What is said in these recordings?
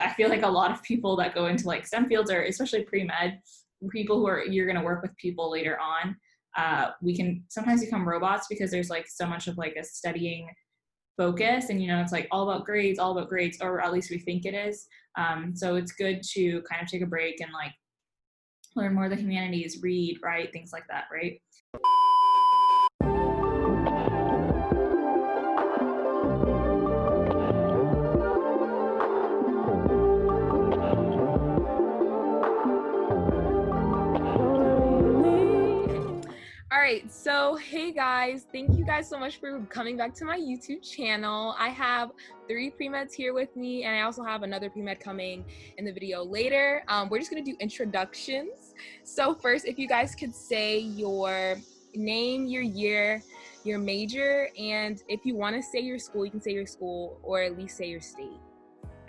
I feel like a lot of people that go into like STEM fields, or especially pre-med, people who are, you're going to work with people later on, we can sometimes become robots because there's like so much of like a studying focus, and it's like all about grades, or at least we think it is. So it's good to kind of take a break and like learn more of the humanities, read, write, things like that, right? All right, so hey guys, thank you guys so much for coming back to my YouTube channel. I have 3 pre-meds here with me, and I also have another pre-med coming in the video later. We're just gonna do introductions. So first, if you guys could say your name, your year, your major, and if you wanna say your school, you can say your school, or at least say your state.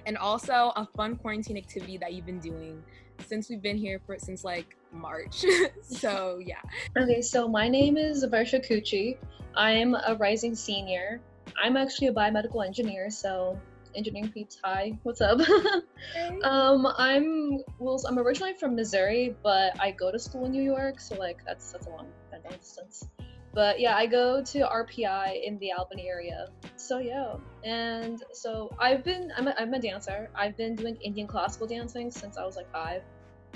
And also a fun quarantine activity that you've been doing since we've been here since like March. So yeah. Okay, so my name is Varsha. I'm a rising senior. I'm actually a biomedical engineer, so engineering peeps, hi, what's up? Hey. I'm originally from Missouri, but I go to school in New York, so like that's a long distance. But yeah, I go to RPI in the Albany area. So yeah, and so I'm a dancer. I've been doing Indian classical dancing since I was like 5.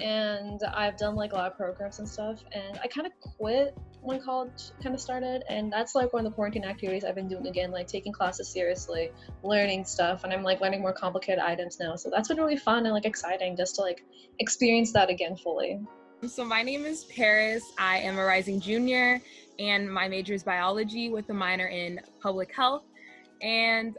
And I've done like a lot of programs and stuff, and I kind of quit when college kind of started, and that's like one of the quarantine activities I've been doing again, like taking classes seriously, learning stuff, and I'm like learning more complicated items now, so that's been really fun and like exciting just to like experience that again fully. So my name is Paris. I am a rising junior, and my major is biology with a minor in public health. And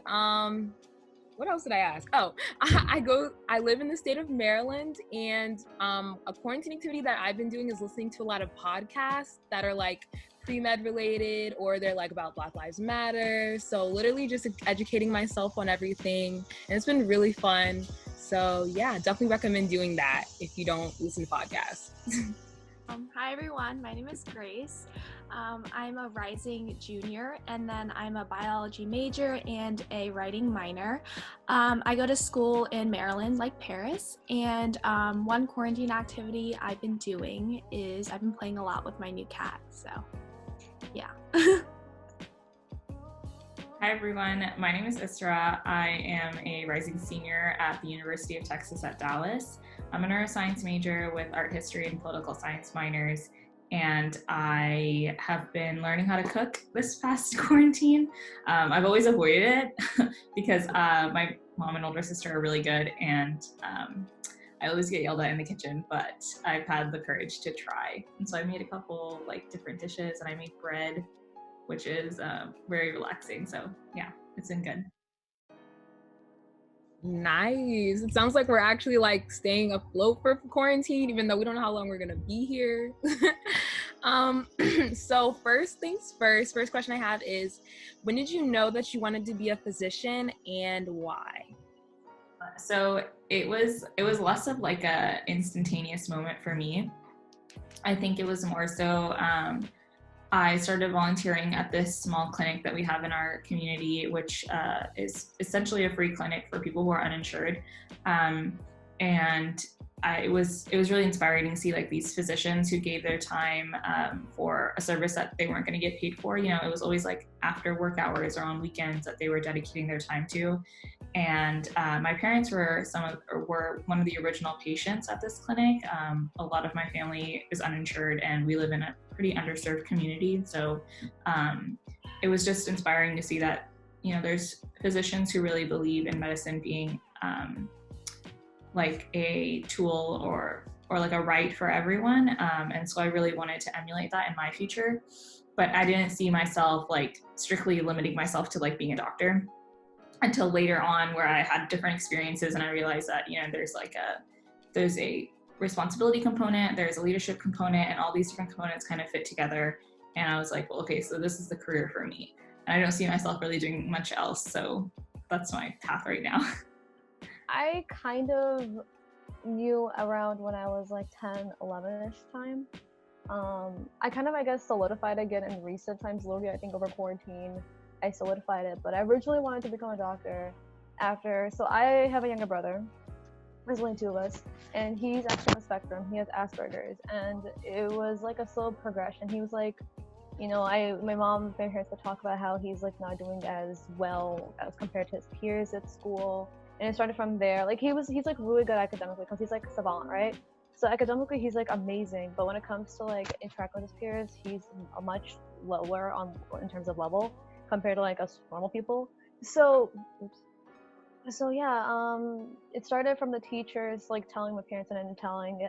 what else did I ask? Oh, I live in the state of Maryland, and a quarantine activity that I've been doing is listening to a lot of podcasts that are like pre-med related, or they're like about Black Lives Matter. So literally just educating myself on everything, and it's been really fun. So yeah, definitely recommend doing that if you don't listen to podcasts. Hi everyone, my name is Grace. I'm a rising junior, and then I'm a biology major and a writing minor. I go to school in Maryland like Paris, and one quarantine activity I've been doing is I've been playing a lot with my new cat, so yeah. Hi everyone, my name is Isra. I am a rising senior at the University of Texas at Dallas. I'm a neuroscience major with art history and political science minors, and I have been learning how to cook this past quarantine. I've always avoided it because my mom and older sister are really good, and I always get yelled at in the kitchen, but I've had the courage to try. And so I made a couple like different dishes, and I made bread, which is very relaxing. So yeah, it's been good. Nice. It sounds like we're actually like staying afloat for quarantine, even though we don't know how long we're gonna be here. So first things first, first question I have is, when did you know that you wanted to be a physician, and why? So it was less of like a instantaneous moment for me. I think it was more so I started volunteering at this small clinic that we have in our community, which is essentially a free clinic for people who are uninsured. And it was really inspiring to see like these physicians who gave their time for a service that they weren't going to get paid for. It was always like after work hours or on weekends that they were dedicating their time to. And my parents were one of the original patients at this clinic. A lot of my family is uninsured, and we live in a pretty underserved community. So it was just inspiring to see that, there's physicians who really believe in medicine being like a tool or like a right for everyone. And so I really wanted to emulate that in my future, but I didn't see myself like strictly limiting myself to like being a doctor until later on, where I had different experiences and I realized that, there's a responsibility component, there's a leadership component, and all these different components kind of fit together. And I was like, well, okay, so this is the career for me. And I don't see myself really doing much else. So that's my path right now. I kind of knew around when I was like 10, 11-ish time. I kind of, I guess, solidified again in recent times, literally, I think over quarantine, I solidified it. But I originally wanted to become a doctor so I have a younger brother. There's only two of us, and he's actually on the spectrum. He has Asperger's, and it was like a slow progression. He was like, my mom and my parents would talk about how he's like not doing as well as compared to his peers at school, and it started from there. Like he's like really good academically because he's like a savant, right? So academically he's like amazing, but when it comes to like interacting with his peers, he's a much lower on in terms of level compared to like us normal people. So, oops. So yeah, it started from the teachers like telling my parents and then telling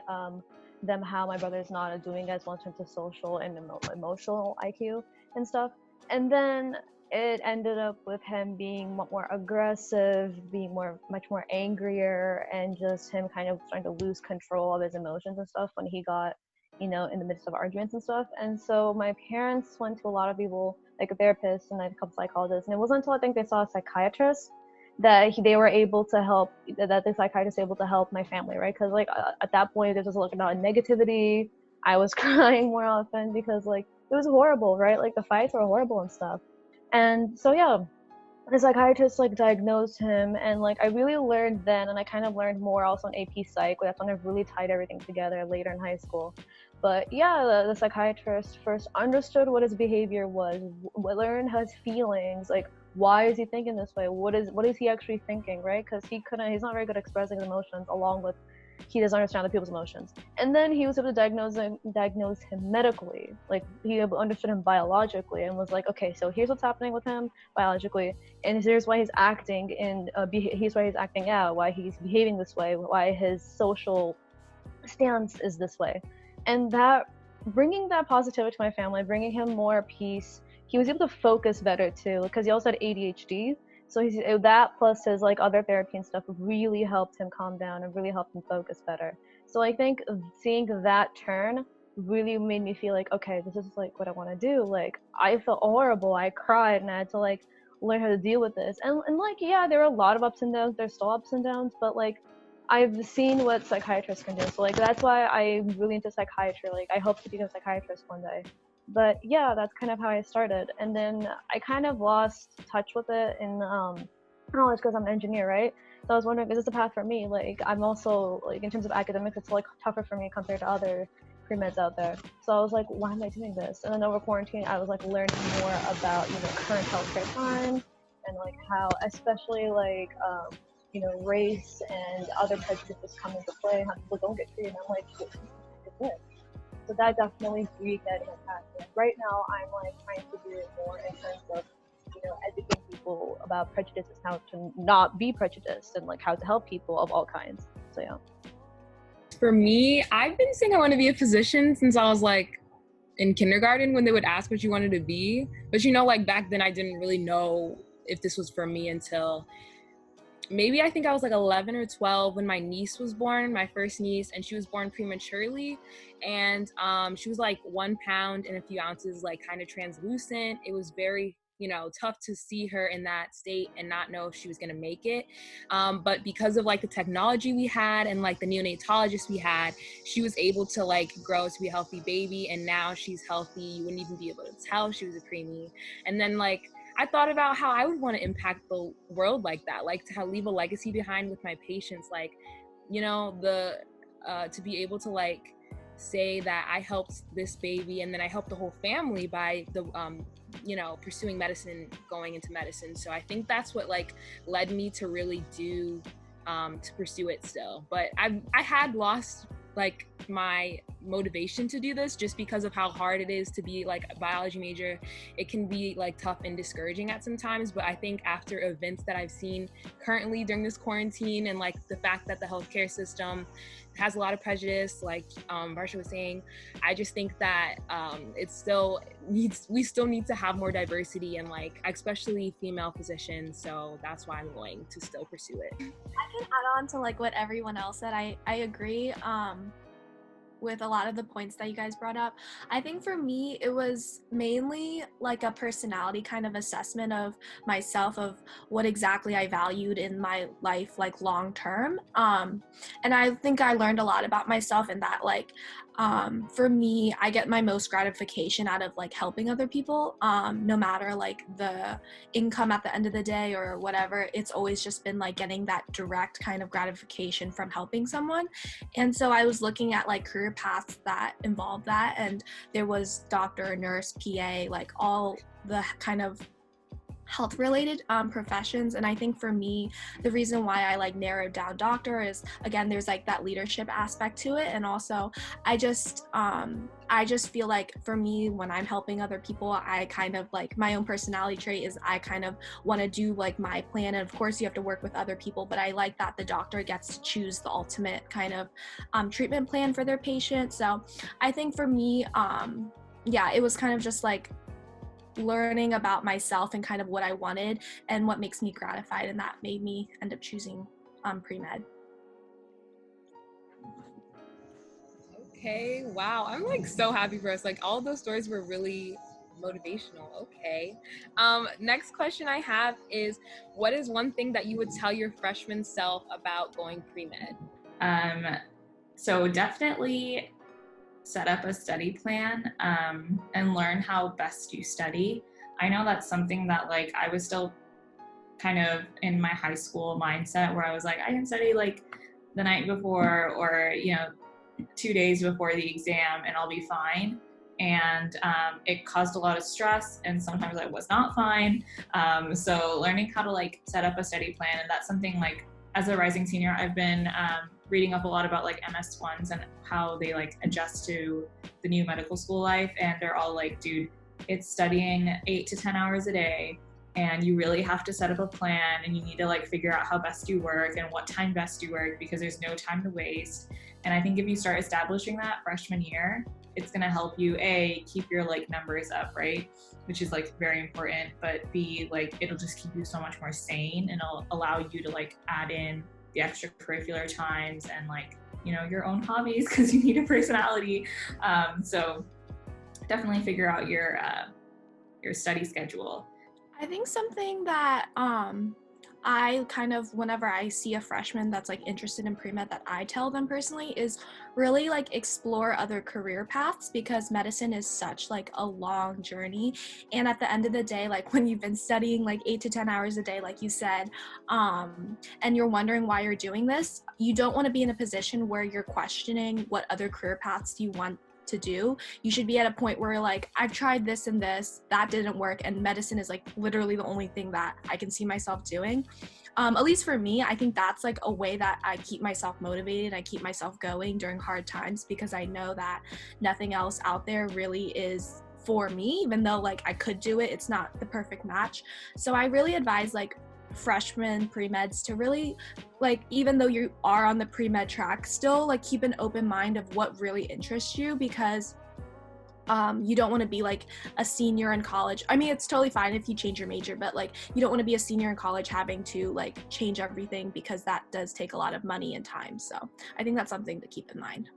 them how my brother's not doing as well in terms of social and emotional IQ and stuff. And then it ended up with him being more aggressive, being much more angrier, and just him kind of starting to lose control of his emotions and stuff when he got, in the midst of arguments and stuff. And so my parents went to a lot of people, like a therapist and a couple psychologists, and it wasn't until I think they saw a psychiatrist that they were able to help, that the psychiatrist was able to help my family, right? Because like at that point there was a lot of negativity. I was crying more often because like it was horrible, right? Like the fights were horrible and stuff. And so yeah, the psychiatrist like diagnosed him, and like I really learned then, and I kind of learned more also in AP Psych. That's when I really tied everything together later in high school. But yeah, the psychiatrist first understood what his behavior was, learned his feelings, like why is he thinking this way? What is he actually thinking, right? Because he's not very good at expressing his emotions, along with he doesn't understand other people's emotions. And then he was able to diagnose him medically. Like he understood him biologically and was like, okay, so here's what's happening with him biologically, and here's why he's acting here's why he's acting out, why he's behaving this way, why his social stance is this way. And that, bringing that positivity to my family, bringing him more peace, he was able to focus better too, because he also had ADHD. So that plus his like other therapy and stuff really helped him calm down and really helped him focus better. So I think seeing that turn really made me feel like, okay, this is like what I want to do. Like I felt horrible, I cried, and I had to like learn how to deal with this. And like, yeah, there were a lot of ups and downs. There's still ups and downs, but like I've seen what psychiatrists can do. So like that's why I'm really into psychiatry. Like I hope to become a psychiatrist one day. But yeah, that's kind of how I started. And then I kind of lost touch with it in knowledge because I'm an engineer, right? So I was wondering, is this a path for me? Like I'm also like in terms of academics, it's like tougher for me compared to other pre-meds out there. So I was like, why am I doing this? And then over quarantine, I was like learning more about current healthcare times and like how, especially like race and other prejudices come into play, how people don't get treated. And I'm like, what is this? So that definitely breathed that impact. And right now, I'm like trying to do it more in terms of, educating people about prejudices, how to not be prejudiced, and like how to help people of all kinds. So yeah. For me, I've been saying I want to be a physician since I was like in kindergarten when they would ask what you wanted to be. But like back then I didn't really know if this was for me until maybe I think I was like 11 or 12 when my niece was born, my first niece, and she was born prematurely. And she was like 1 pound and a few ounces, like kind of translucent. It was very, tough to see her in that state and not know if she was going to make it. But because of like the technology we had and like the neonatologist we had, she was able to like grow to be a healthy baby. And now she's healthy. You wouldn't even be able to tell she was a preemie. And then like, I thought about how I would want to impact the world like that, like to leave a legacy behind with my patients, like, to be able to like say that I helped this baby and then I helped the whole family by the, pursuing medicine, going into medicine. So I think that's what like led me to really to pursue it still. But I had lost like my motivation to do this just because of how hard it is to be like a biology major. It can be like tough and discouraging at some times, but I think after events that I've seen currently during this quarantine and like the fact that the healthcare system has a lot of prejudice, like Varsha was saying, I just think that we still need to have more diversity and like especially female physicians. So that's why I'm going to still pursue it. I can add on to like what everyone else said. I agree. with a lot of the points that you guys brought up. I think for me, it was mainly like a personality kind of assessment of myself, of what exactly I valued in my life, like long term. And I think I learned a lot about myself in that, like, for me, I get my most gratification out of like helping other people, no matter like the income at the end of the day or whatever. It's always just been like getting that direct kind of gratification from helping someone. And so I was looking at like career paths that involve that, and there was doctor, nurse, PA, like all the kind of health related professions. And I think for me, the reason why I like narrowed down doctor is, again, there's like that leadership aspect to it. And also I just feel like for me, when I'm helping other people, I kind of like, my own personality trait is I kind of want to do like my plan. And of course you have to work with other people, but I like that the doctor gets to choose the ultimate kind of treatment plan for their patient. So I think for me, yeah, it was kind of just like learning about myself and kind of what I wanted and what makes me gratified, and that made me end up choosing pre-med. Okay, wow. I'm like so happy for us. Like all of those stories were really motivational. Okay. Next question I have is, what is one thing that you would tell your freshman self about going pre-med? So definitely set up a study plan and learn how best you study. I know that's something that like I was still kind of in my high school mindset where I was like, I can study like the night before or, 2 days before the exam and I'll be fine. And it caused a lot of stress, and sometimes I was not fine. So learning how to like set up a study plan, and that's something like as a rising senior, I've been reading up a lot about like MS1s and how they like adjust to the new medical school life. And they're all like, dude, it's studying 8 to 10 hours a day. And you really have to set up a plan, and you need to like figure out how best you work and what time best you work, because there's no time to waste. And I think if you start establishing that freshman year, it's going to help you keep your like numbers up, right? Which is like very important, but B, like it'll just keep you so much more sane, and it'll allow you to like add in the extracurricular times and like, your own hobbies, because you need a personality. So definitely figure out your study schedule. I think something that I kind of, whenever I see a freshman that's like interested in pre-med, that I tell them personally is really like explore other career paths, because medicine is such like a long journey. And at the end of the day, like when you've been studying like 8 to 10 hours a day, like you said, and you're wondering why you're doing this, you don't want to be in a position where you're questioning what other career paths do you want to do. You should be at a point where like, I've tried this and this, that didn't work, and medicine is like literally the only thing that I can see myself doing. At least for me, I think that's like a way that I keep myself motivated. I keep myself going during hard times, because I know that nothing else out there really is for me, even though like I could do it, it's not the perfect match. So I really advise like freshmen pre-meds to really, like, even though you are on the pre-med track, still like keep an open mind of what really interests you, because you don't want to be like a senior in college. I mean, it's totally fine if you change your major, but like you don't want to be a senior in college having to like change everything, because that does take a lot of money and time. So I think that's something to keep in mind.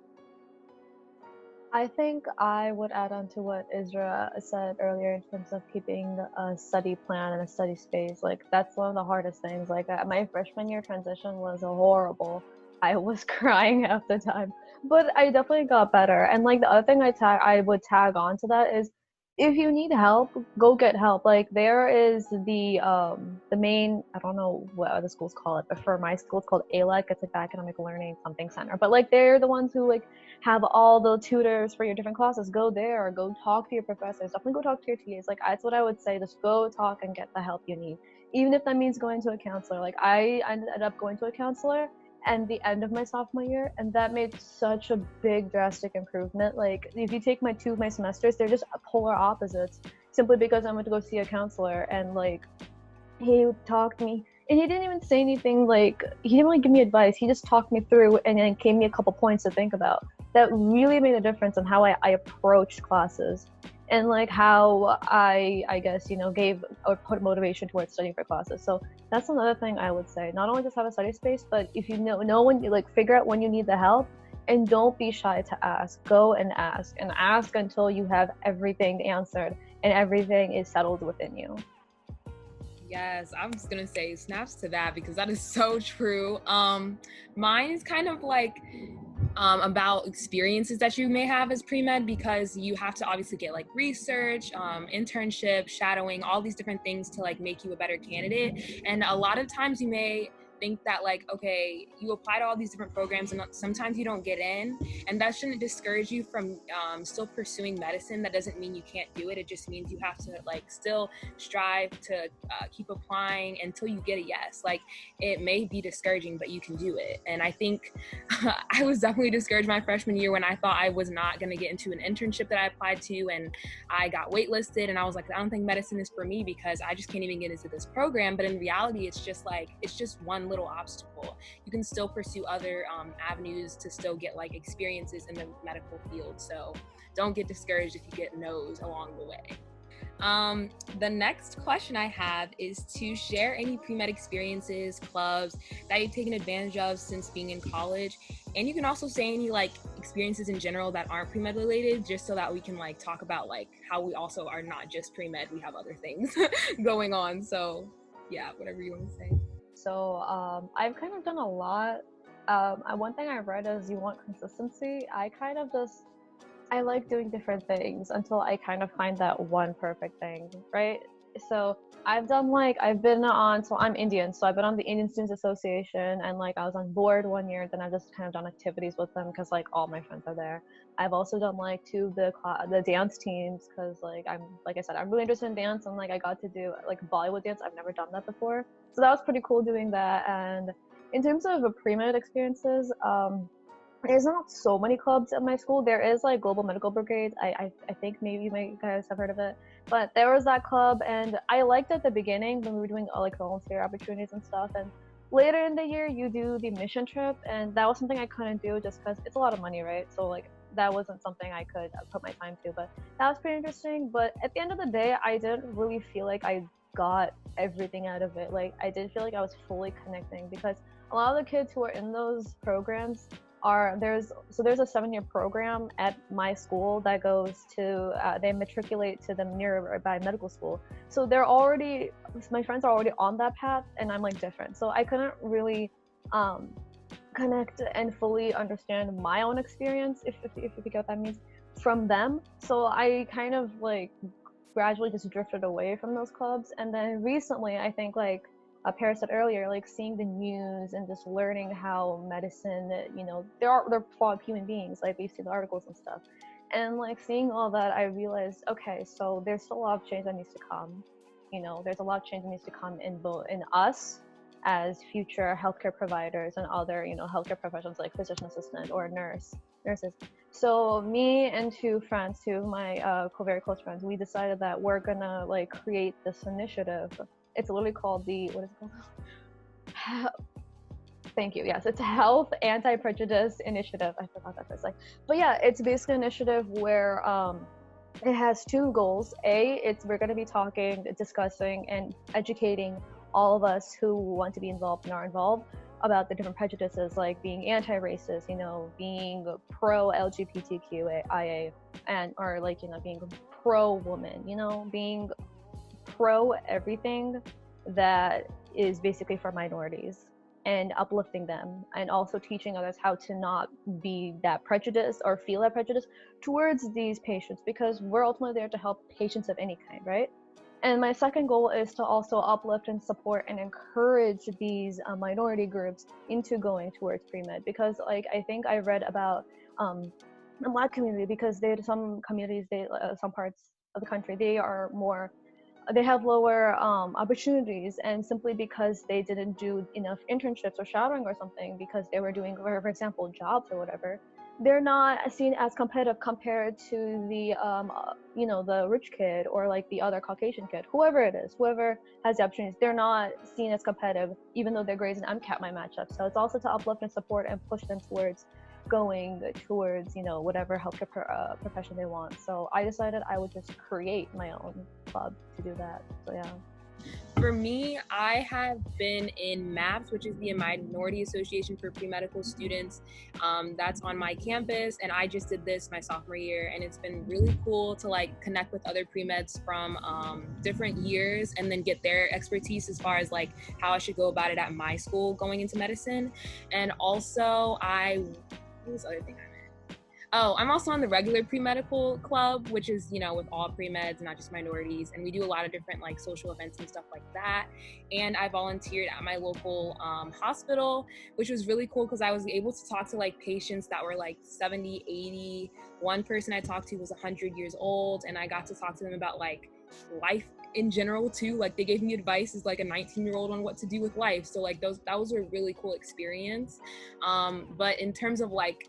I think I would add on to what Isra said earlier in terms of keeping a study plan and a study space. Like, that's one of the hardest things. Like, my freshman year transition was horrible. I was crying half the time, but I definitely got better. And like the other thing I would tag on to that is, if you need help, go get help. Like, there is the main, I don't know what other schools call it, but for my school it's called ALEC. It's like the Academic Learning something center. But like, they're the ones who like have all the tutors for your different classes. Go there, or go talk to your professors. Definitely go talk to your TAs. Like, that's what I would say. Just go talk and get the help you need, even if that means going to a counselor. Like, I ended up going to a counselor and the end of my sophomore year, and that made such a big drastic improvement. Like, if you take two of my semesters, they're just polar opposites, simply because I went to go see a counselor, and like, he talked to me, and he didn't even say anything. Like, he didn't really give me advice. He just talked me through and then gave me a couple points to think about. That really made a difference in how I approached classes, and like how I guess, gave or put motivation towards studying for classes. So that's another thing I would say. Not only just have a study space, but if you know when you like figure out when you need the help, And don't be shy to ask. Go and ask until you have everything answered and everything is settled within you. Yes, I'm just gonna say snaps to that because that is so true. Mine is kind of like about experiences that you may have as pre-med, because you have to obviously get like research, internship, shadowing, all these different things to like make you a better candidate. And a lot of times you may think that like, okay, you apply to all these different programs and sometimes you don't get in, and that shouldn't discourage you from still pursuing medicine. That doesn't mean you can't do it. It just means you have to like still strive to keep applying until you get a yes. Like, it may be discouraging, but you can do it. And I think I was definitely discouraged my freshman year when I thought I was not going to get into an internship that I applied to, and I got waitlisted, and I was like, I don't think medicine is for me because I just can't even get into this program. But in reality, it's just one little obstacle. You can still pursue other avenues to still get like experiences in the medical field. So don't get discouraged if you get no's along the way. The next question I have is to share any pre-med experiences, clubs that you've taken advantage of since being in college. And you can also say any like experiences in general that aren't pre-med related, just so that we can like talk about like how we also are not just pre-med, we have other things going on. So yeah, whatever you want to say. So I've kind of done a lot. One thing I read is you want consistency. I like doing different things until I kind of find that one perfect thing, right? So I'm Indian, so I've been on the Indian Students Association, and like I was on board 1 year, then I've just kind of done activities with them because like all my friends are there. I've also done like the dance teams because like I said, I'm really interested in dance, and like I got to do like Bollywood dance. I've never done that before, so that was pretty cool doing that. And in terms of pre-med experiences, there's not so many clubs at my school. There is like Global Medical Brigade. I think maybe you guys have heard of it. But there was that club, and I liked it at the beginning when we were doing like volunteer opportunities and stuff. And later in the year, you do the mission trip, and that was something I couldn't do just because it's a lot of money, right? So like that wasn't something I could put my time to. But that was pretty interesting. But at the end of the day, I didn't really feel like I got everything out of it. Like I did feel like I was fully connecting, because a lot of the kids who are in those programs there's a 7-year program at my school that goes to they matriculate to the nearby medical school. So my friends are already on that path, and I'm like different. So I couldn't really connect and fully understand my own experience, if you get what that means, from them. So I kind of like gradually just drifted away from those clubs. And then recently, I think like Paris said earlier, like seeing the news and just learning how medicine, they're flawed human beings, like we see the articles and stuff. And like seeing all that, I realized, okay, so there's still a lot of change that needs to come. There's a lot of change that needs to come in us as future healthcare providers and other, healthcare professions like physician assistant or nurses. So me and two of my very close friends, we decided that we're gonna like create this initiative. It's literally called what is it called? Thank you. Yes, it's Health Anti-Prejudice Initiative. I forgot that first. But yeah, it's basically an initiative where it has 2 goals. We're going to be discussing, and educating all of us who want to be involved and are involved about the different prejudices, like being anti-racist, being pro-LGBTQIA, or like, being pro-woman, being pro everything that is basically for minorities, and uplifting them, and also teaching others how to not be that prejudice or feel that prejudice towards these patients, because we're ultimately there to help patients of any kind, right? And my second goal is to also uplift and support and encourage these minority groups into going towards pre-med, because like I think I read about the Black community, because some communities, some parts of the country, they have lower opportunities, and simply because they didn't do enough internships or shadowing or something, because they were doing, for example, jobs or whatever, they're not seen as competitive compared to the the rich kid, or like the other Caucasian kid, whoever has the opportunities. They're not seen as competitive, even though their grades and MCAT might match up. So it's also to uplift and support and push them towards going towards whatever healthcare profession they want. So I decided I would just create my own club to do that. So yeah. For me, I have been in MAPS, which is the Minority Association for Pre-Medical Students. That's on my campus, and I just did this my sophomore year, and it's been really cool to like connect with other pre-meds from different years and then get their expertise as far as like how I should go about it at my school going into medicine. And also what was the other thing I meant? Oh, I'm also on the regular pre-medical club, which is, you know, with all pre-meds, not just minorities. And we do a lot of different like social events and stuff like that. And I volunteered at my local hospital, which was really cool because I was able to talk to like patients that were like 70, 80. One person I talked to was 100 years old, and I got to talk to them about like life in general too. Like they gave me advice as like a 19-year-old on what to do with life. So like that was a really cool experience. But in terms of like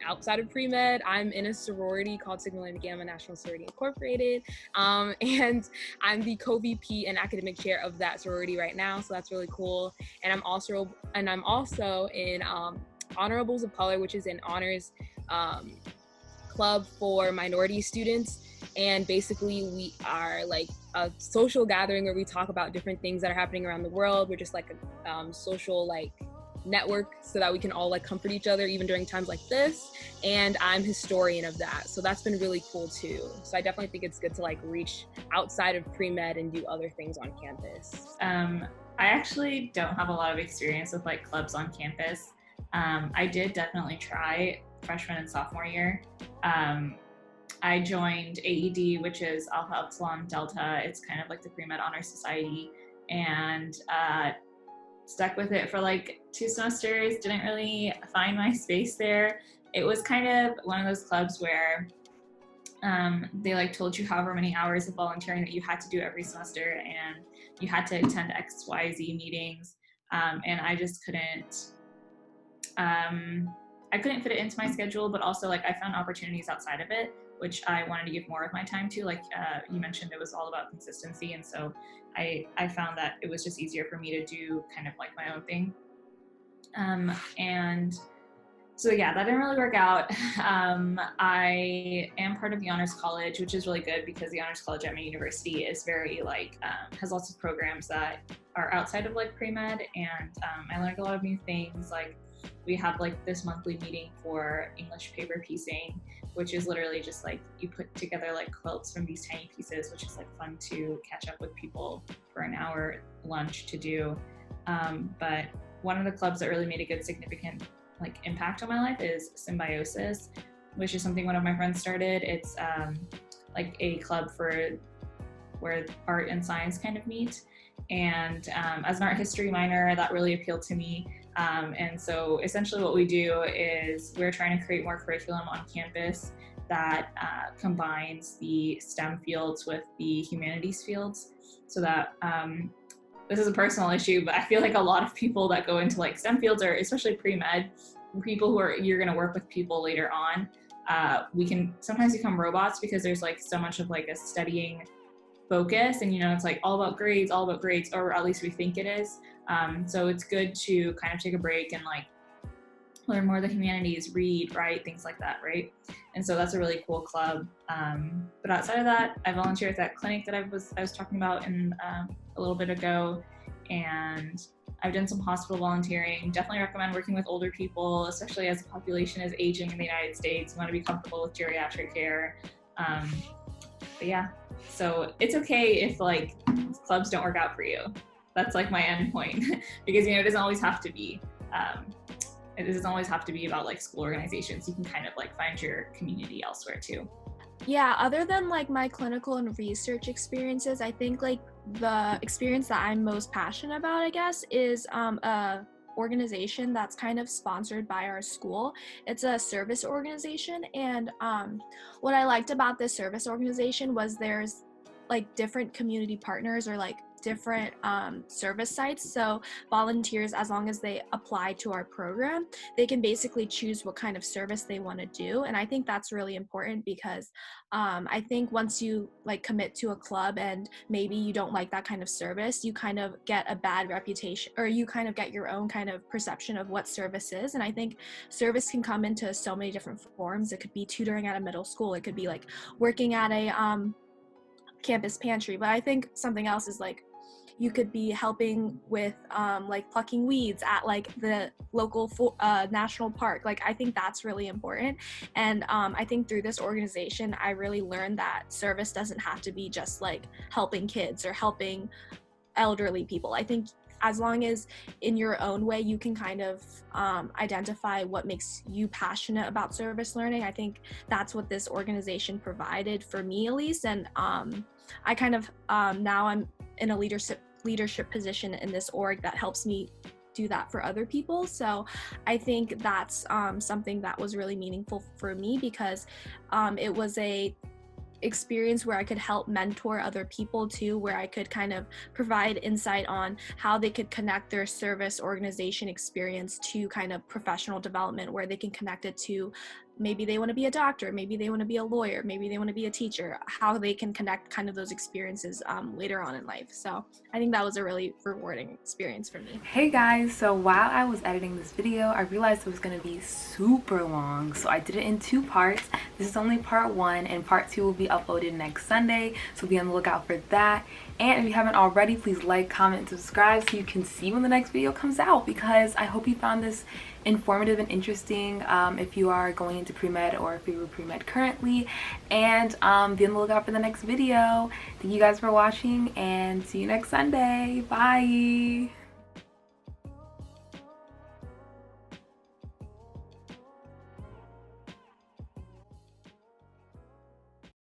outside of pre-med, I'm in a sorority called Sigma Lambda Gamma National Sorority Incorporated, and I'm the co-VP and academic chair of that sorority right now, so that's really cool. And I'm also in Honorables of Color, which is an honors club for minority students. And basically we are like a social gathering where we talk about different things that are happening around the world. We're just like a social like network so that we can all like comfort each other even during times like this. And I'm historian of that, so that's been really cool too. So I definitely think it's good to like reach outside of pre-med and do other things on campus. I actually don't have a lot of experience with like clubs on campus. I did definitely try freshman and sophomore year. I joined AED, which is Alpha Epsilon Delta. It's kind of like the pre-med honor society, and stuck with it for like 2 semesters, didn't really find my space there. It was kind of one of those clubs where they like told you however many hours of volunteering that you had to do every semester, and you had to attend XYZ meetings, and I just couldn't fit it into my schedule. But also like I found opportunities outside of it, which I wanted to give more of my time to. Like you mentioned, it was all about consistency, and so I found that it was just easier for me to do kind of like my own thing. And so yeah, that didn't really work out. I am part of the Honors College, which is really good because the Honors College at my university is very like, has lots of programs that are outside of like pre-med, and I learned a lot of new things. Like we have like this monthly meeting for English paper piecing, which is literally just like you put together like quilts from these tiny pieces, which is like fun to catch up with people for an hour lunch to do. But one of the clubs that really made a good significant like impact on my life is Symbiosis, which is something one of my friends started. It's like a club for where art and science kind of meet. And as an art history minor, that really appealed to me. And so essentially what we do is we're trying to create more curriculum on campus that combines the STEM fields with the humanities fields, so that this is a personal issue, but I feel like a lot of people that go into like STEM fields, or especially pre-med, people who are, you're going to work with people later on, we can sometimes become robots because there's like so much of like a studying focus, and you know, it's like all about grades, or at least we think it is. So it's good to kind of take a break and like learn more of the humanities, read, write, things like that, right? And so that's a really cool club. But outside of that, I volunteer at that clinic that I was talking about a little bit ago, and I've done some hospital volunteering. Definitely recommend working with older people, especially as the population is aging in the United States. You want to be comfortable with geriatric care. But yeah, so it's okay if like clubs don't work out for you. That's like my end point because, you know, it doesn't always have to be about like school organizations. You can kind of like find your community elsewhere too. Yeah, other than like my clinical and research experiences, I think like the experience that I'm most passionate about, I guess, is a organization that's kind of sponsored by our school. It's a service organization, and what I liked about this service organization was there's like different community partners, or like different service sites. So volunteers, as long as they apply to our program, they can basically choose what kind of service they want to do. And I think that's really important because I think once you like commit to a club and maybe you don't like that kind of service, you kind of get a bad reputation, or you kind of get your own kind of perception of what service is. And I think service can come into so many different forms. It could be tutoring at a middle school. It could be like working at a campus pantry. But I think something else is like you could be helping with like plucking weeds at like the local national park. Like I think that's really important. And I think through this organization I really learned that service doesn't have to be just like helping kids or helping elderly people. I think as long as in your own way you can kind of identify what makes you passionate about service learning, I think that's what this organization provided for me at least. And I kind of now I'm in a leadership position in this org that helps me do that for other people. So I think that's something that was really meaningful for me, because it was a experience where I could help mentor other people too, where I could kind of provide insight on how they could connect their service organization experience to kind of professional development, where they can connect it to maybe they want to be a doctor, maybe they want to be a lawyer, maybe they want to be a teacher, how they can connect kind of those experiences later on in life. So I think that was a really rewarding experience for me. Hey guys, so while I was editing this video, I realized it was going to be super long, so I did it in 2 parts. This is only part 1, and part 2 will be uploaded next Sunday, so be on the lookout for that. And if you haven't already, please like, comment, and subscribe so you can see when the next video comes out, because I hope you found this informative and interesting if you are going into pre-med or if you're pre-med currently. And be on the lookout for the next video. Thank you guys for watching, and see you next Sunday. Bye!